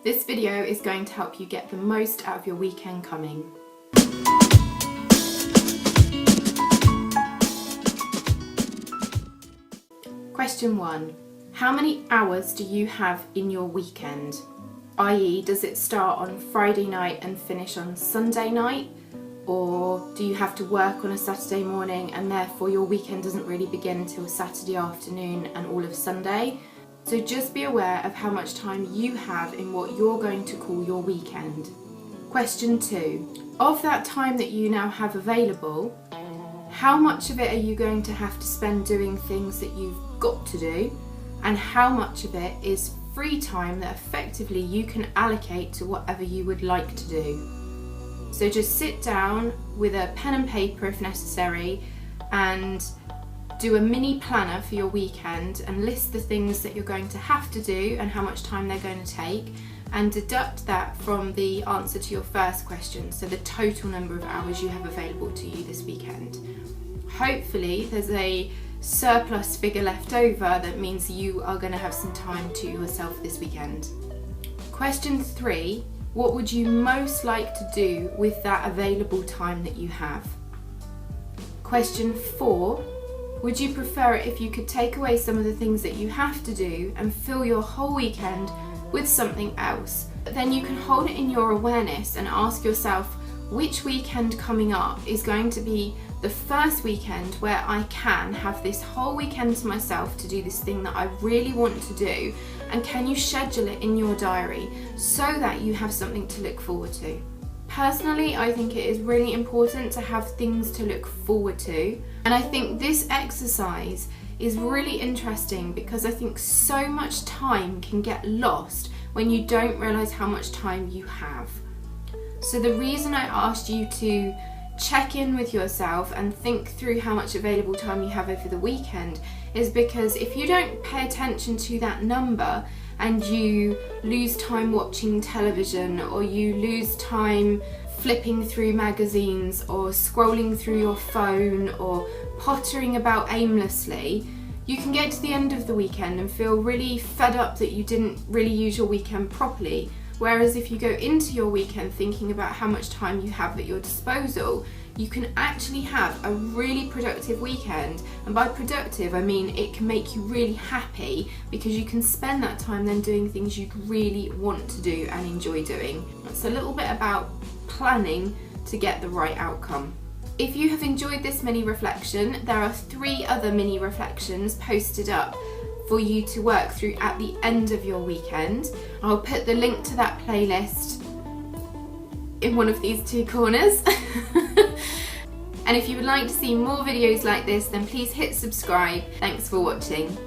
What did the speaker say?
This video is going to help you get the most out of your weekend coming. Question 1. How many hours do you have in your weekend? i.e., does it start on Friday night and finish on Sunday night? Or do you have to work on a Saturday morning and therefore your weekend doesn't really begin until Saturday afternoon and all of Sunday? So just be aware of how much time you have in what you're going to call your weekend. Question 2. Of that time that you now have available, how much of it are you going to have to spend doing things that you've got to do, and how much of it is free time that effectively you can allocate to whatever you would like to do? So just sit down with a pen and paper if necessary and do a mini planner for your weekend and list the things that you're going to have to do and how much time they're going to take, and deduct that from the answer to your first question, so the total number of hours you have available to you this weekend. Hopefully there's a surplus figure left over that means you are going to have some time to yourself this weekend. Question 3. What would you most like to do with that available time that you have? Question 4. Would you prefer it if you could take away some of the things that you have to do and fill your whole weekend with something else? But then you can hold it in your awareness and ask yourself, which weekend coming up is going to be the first weekend where I can have this whole weekend to myself to do this thing that I really want to do, and can you schedule it in your diary so that you have something to look forward to? Personally, I think it is really important to have things to look forward to, and I think this exercise is really interesting because I think so much time can get lost when you don't realise how much time you have. So the reason I asked you to check in with yourself and think through how much available time you have over the weekend is because if you don't pay attention to that number and you lose time watching television, or you lose time flipping through magazines or scrolling through your phone or pottering about aimlessly, you can get to the end of the weekend and feel really fed up that you didn't really use your weekend properly. Whereas if you go into your weekend thinking about how much time you have at your disposal, you can actually have a really productive weekend. And by productive, I mean it can make you really happy because you can spend that time then doing things you really want to do and enjoy doing. It's a little bit about planning to get the right outcome. If you have enjoyed this mini reflection, there are 3 other mini reflections posted up for you to work through at the end of your weekend. I'll put the link to that playlist in one of these 2 corners. And if you would like to see more videos like this, then please hit subscribe. Thanks for watching.